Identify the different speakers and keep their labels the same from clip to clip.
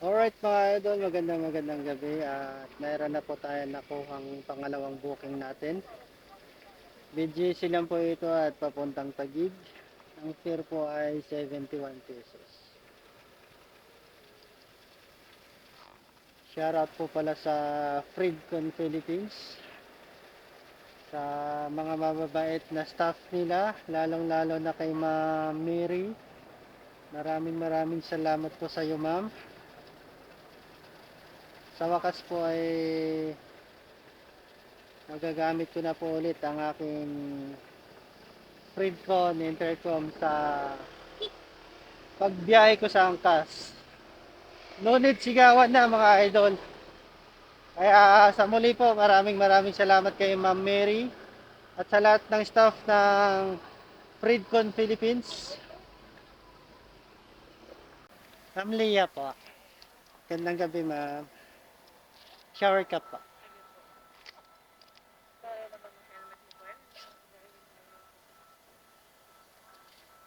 Speaker 1: Alright mga idol, magandang gabi at mayroon na po tayo nakuhang pangalawang booking natin. BGC lang po ito at papuntang Taguig. Ang fare po ay 71 pesos. Shoutout po pala sa Freedcon Philippines, sa mga mababait na staff nila, lalong-lalo na kay Ma'am Mary. Maraming salamat po sa iyo, ma'am. Sa wakas po ay magagamit ko na po ulit ang aking Freedcon Intercom sa pagbiyahe ko sa Angkas. No need sigawan na mga idol. Kaya sa muli po, maraming salamat kay Ma'am Mary at sa lahat ng staff ng Freedcon Philippines. Ma'am Leah po. Gandang gabi, ma'am. Shower cup po.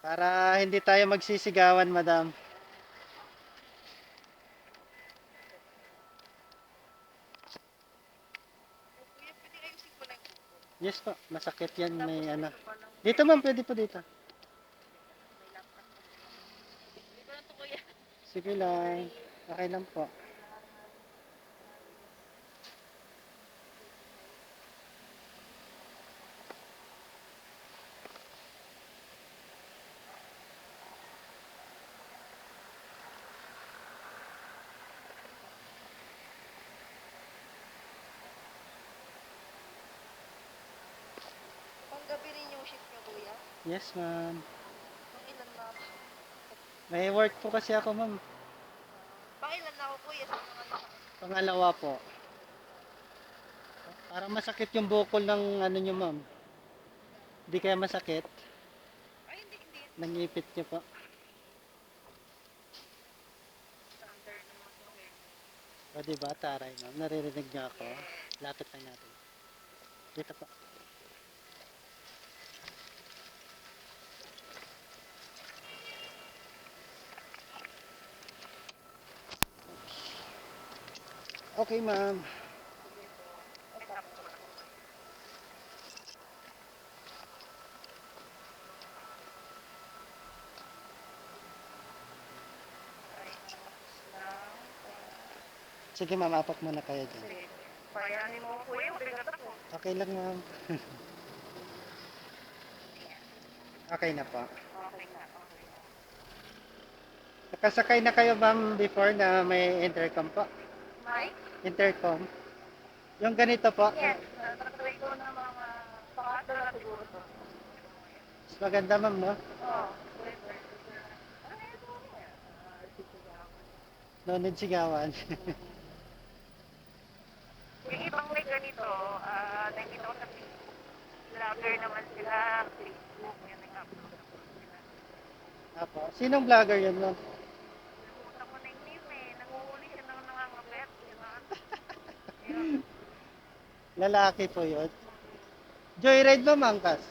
Speaker 1: Para hindi tayo magsisigawan, madam. Yes po, masakit yan. May ano. Dito ma'am, pwede po dito. Sige lang. Okay lang po.
Speaker 2: Panggabi rin yung shift niyo, kuya?
Speaker 1: Yes, ma'am.
Speaker 2: Pangilan na ako?
Speaker 1: May work po kasi ako, ma'am.
Speaker 2: Pangilan na ako, kuya, sa mga anak?
Speaker 1: Pangalawa po. Parang masakit yung bukol ng ano nyo, ma'am. Hindi kaya masakit?
Speaker 2: Ay, hindi.
Speaker 1: Nangipit nyo po.
Speaker 2: Standard naman po, eh.
Speaker 1: O diba, taray, ma'am. Naririnig nyo ako. Lapit lang natin. Dito po. Okay, ma'am. Sige, ma'am. Apak muna kayo dyan.
Speaker 2: Sige. Bayanin mo, kuya. Mabigat ako.
Speaker 1: Okay lang, ma'am. Okay na po.
Speaker 2: Okay na, okay na.
Speaker 1: Nakasakay na kayo, ma'am, before na may intercom po?
Speaker 2: Mike?
Speaker 1: Intercom. Yung ganito po.
Speaker 2: Yes. Natry ko na mga pangatlo na siguro to.
Speaker 1: Mas maganda, ma'am, no?
Speaker 2: Oo. Pwede. Ano ito?
Speaker 1: No need sigawan.
Speaker 2: Yung ibang may ganito, nakikita ko sa Facebook. Vlogger naman sila, Facebook, yan nag-upload ako sila.
Speaker 1: Apo. Sinong vlogger yun, ma'am?
Speaker 2: Nakita ko na yung name eh. Nanguhuli siya ng nangangabet. Gano'n. Yun.
Speaker 1: Lalaki po yun. Joyride ba, Angkas?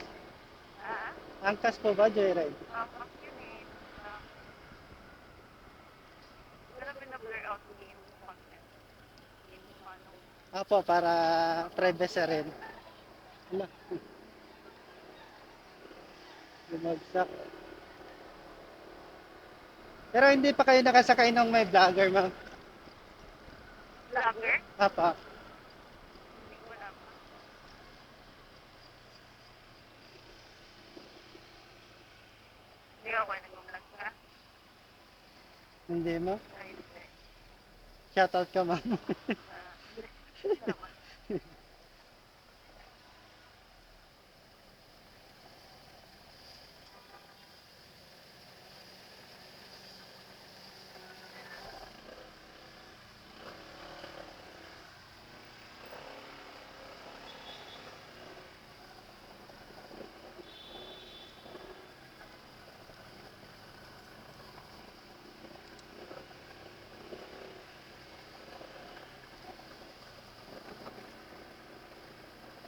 Speaker 2: Ah?
Speaker 1: Angkas po ba, Joyride?
Speaker 2: Fuck yun eh. Pero binablur out game content. Game yung manong.
Speaker 1: Apo, para privacy rin. Ano? Bumagsak. Pero hindi pa kayo nakasakay ng may vlogger, ma'am.
Speaker 2: Vlogger?
Speaker 1: Apo.
Speaker 2: Hindi ko alam. Hindi ako nag-vlog ka.
Speaker 1: Hindi mo?
Speaker 2: Ay, hindi.
Speaker 1: Shoutout ka, ma'am.
Speaker 2: Salamat.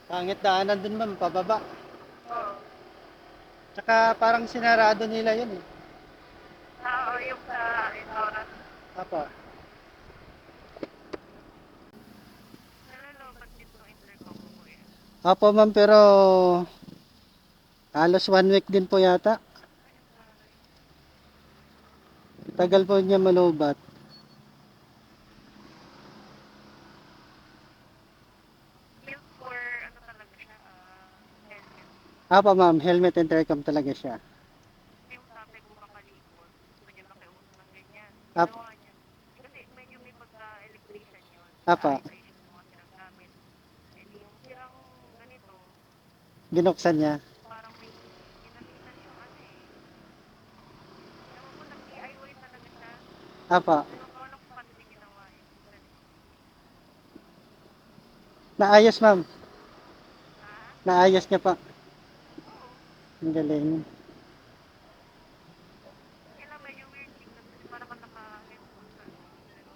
Speaker 1: Pangit daanan dun, ma'am, pababa.
Speaker 2: Oo.
Speaker 1: Tsaka parang sinarado nila yun eh.
Speaker 2: Oo, yung sa oras.
Speaker 1: Apo. Opo ma'am, pero halos 1 week din po yata. Tagal po niya malubat.
Speaker 2: Built for, ano talaga siya, helmet.
Speaker 1: Opo ma'am, helmet intercom talaga siya.
Speaker 2: Yung tatay ko kakalikot, gusto niya nakiuso ng ganyan.
Speaker 1: Ap,
Speaker 2: Ginawa niya. Kasi medyo may pagka-electrician yun.
Speaker 1: apa,
Speaker 2: Ayos-ayos yung mga sinagamit. Eh di yung sirang ganito,
Speaker 1: binuksan niya.
Speaker 2: parang may ginamitan siyang ano eh. Ewan ko, nag-DIY talaga siya.
Speaker 1: Apa,
Speaker 2: Ewan ko anong paano niya ginawa eh. Galing.
Speaker 1: naayos ma'am.
Speaker 2: Ha?
Speaker 1: Naayos niya pa.
Speaker 2: Oo.
Speaker 1: Ang galing.
Speaker 2: Kaya lang medyo weird tingnan kasi parang ka naka-headphone ka, no? Pero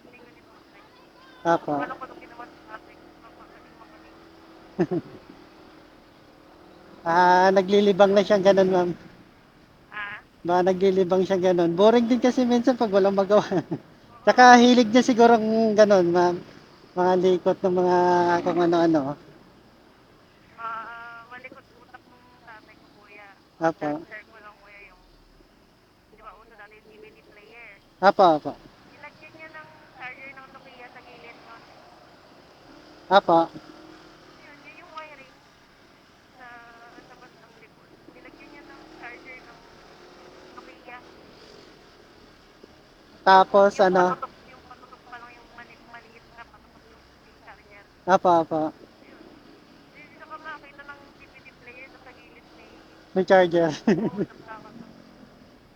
Speaker 2: may ganitong type. Ewan ko
Speaker 1: Apa.
Speaker 2: alam ko nung ginawa sa tatay ko. Magaling makalikot.
Speaker 1: Naglilibang na siya ganun ma'am.
Speaker 2: Ah?
Speaker 1: Baka naglilibang siya ganun. Boring din kasi minsan pag walang magawa. Tsaka
Speaker 2: Oo.
Speaker 1: hilig niya siguro ganun ma'am. Mga likot ng mga kung ano-ano.
Speaker 2: Malikot utak nung tatay ko, kuya.
Speaker 1: Apa.
Speaker 2: Share ko lang, kuya, yung, di ba, uso dati yung DVD player.
Speaker 1: Apa, apa.
Speaker 2: Nilagyan niya ng charger ng Nokia sa gilid nun.
Speaker 1: Apa.
Speaker 2: Yun, yun yung wiring sa bandang likod. Nilagyan niya ng charger ng Nokia.
Speaker 1: Tapos ano.
Speaker 2: Yung patutok pa lang yung maliit na patutok yung charger.
Speaker 1: Apa, apa.
Speaker 2: Ayun. Hindi ka makakita ng DVD player na sa gilid may,
Speaker 1: May charger.
Speaker 2: oo, nagkakaroon.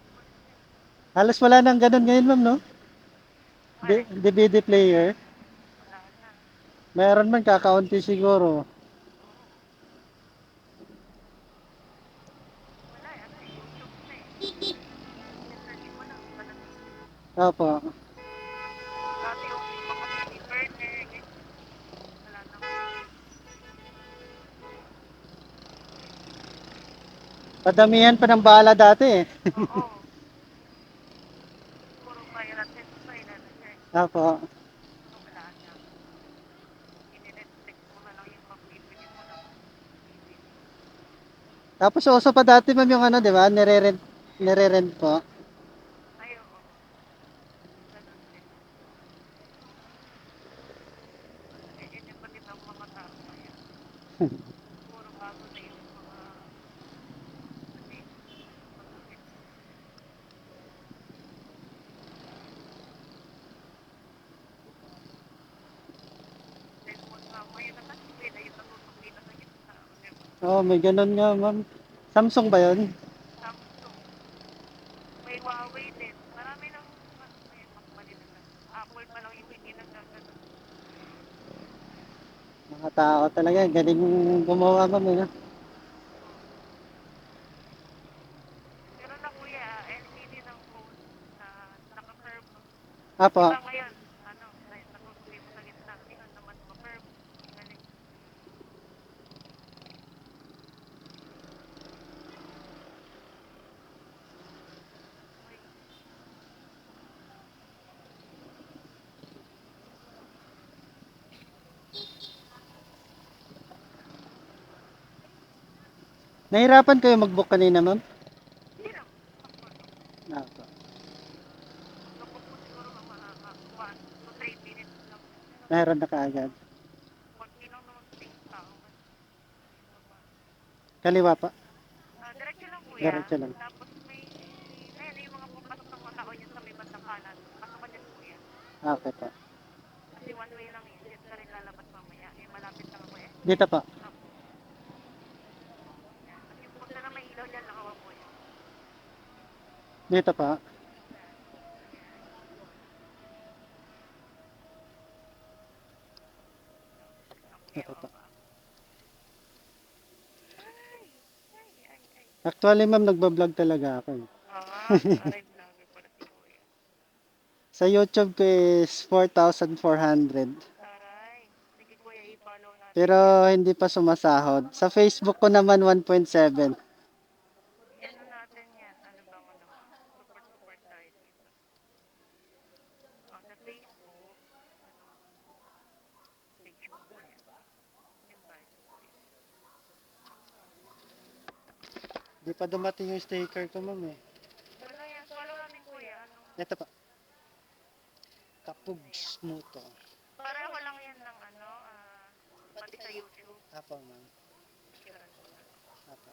Speaker 2: Kulit niya.
Speaker 1: Halos wala nang ganun ngayon ma'am no?
Speaker 2: Alin?
Speaker 1: DVD player.
Speaker 2: Wala na.
Speaker 1: Meron man kakaunti siguro.
Speaker 2: Oo. Wala eh, ano eh, YouTube na eh. Search mo lang, iba na video.
Speaker 1: Apa.
Speaker 2: Dati uso pa kasi si burner, ganyan. Wala na ngayon.
Speaker 1: Padamihan pa ng bala dati eh.
Speaker 2: Oo, puro pirated pa eh, lalo dyan.
Speaker 1: Apa.
Speaker 2: Wala na. I-Netflix mo na lang yung pagbibili mo ng DVD.
Speaker 1: Tapos uso pa dati ma'am yung ano, di ba? Nire-rent po.
Speaker 2: Ay, oo. Ganun din. Iba din ang mga tao ngayon. Puro bago na yung mga, ano eh, paggamit. Cellphone nga ngayon na kasi pwede yung natutuloy na sa gitna. Diba?
Speaker 1: Oh, may ganun nga ma'am. Samsung ba yun?
Speaker 2: Samsung. May Huawei din. Marami ng, ano ngayon, mas malilitan. Apple pa lang yung hindi nagkaganon.
Speaker 1: Mga tao talaga. Galing gumawa ma'am. Eh, no?
Speaker 2: Oo. Meron na kuya, LCD ng phone na naka-curve. Di
Speaker 1: Apa.
Speaker 2: ba ngayon, ano, natutuloy mo sa gitna. Ngayon naman, ma-curve. Galing. Uy,
Speaker 1: Nahirapan kayo mag-book kanina ma'am?
Speaker 2: hindi naman. Sakto lang.
Speaker 1: Apa.
Speaker 2: Pagkabok mo siguro mga 1 to 3 minutes lang. Pero
Speaker 1: Meron na kaagad.
Speaker 2: konti lang naman kasi yung tao ngayon. Normal.
Speaker 1: Kaliwa pa.
Speaker 2: Diretso lang kuya.
Speaker 1: Diretso lang.
Speaker 2: Tapos may, ayun, yung mga papasok ng mga tao dyan sa may bandang kanan. Pasok ka dyan kuya.
Speaker 1: Okay pa.
Speaker 2: Kasi one way lang eh. Dyan ka rin lalabas mamaya. Eh, malapit lang ako eh.
Speaker 1: Dito pa.
Speaker 2: Apo. Yan. Tapos yung punta na may ilaw dyan, nakawa kuya.
Speaker 1: Dito pa.
Speaker 2: Okay,
Speaker 1: Dito pa.
Speaker 2: baba. Ay, ay, ay, ay.
Speaker 1: Actually ma'am, nagbablog talaga ako. Eh.
Speaker 2: Aray vlogger pala si kuya.
Speaker 1: Sa YouTube ko is 4,400.
Speaker 2: Aray. Sige kuya, i-follow natin
Speaker 1: Pero
Speaker 2: yan.
Speaker 1: hindi pa sumasahod. Sa Facebook ko naman 1.7.
Speaker 2: Ano natin yan? Ano bang ano? Support tayo dito. Sa Facebook, ano, page mo kuya. Yun ba?
Speaker 1: Di pa dumating yung sticker ko, ma'am eh.
Speaker 2: Ano yan? Follow namin kuya. Ano?
Speaker 1: Ito pa. Kapugs Moto.
Speaker 2: Pareho lang yan ng ano, pati sa YouTube.
Speaker 1: Apo, ma'am.
Speaker 2: Picturean ko lang.
Speaker 1: Apo.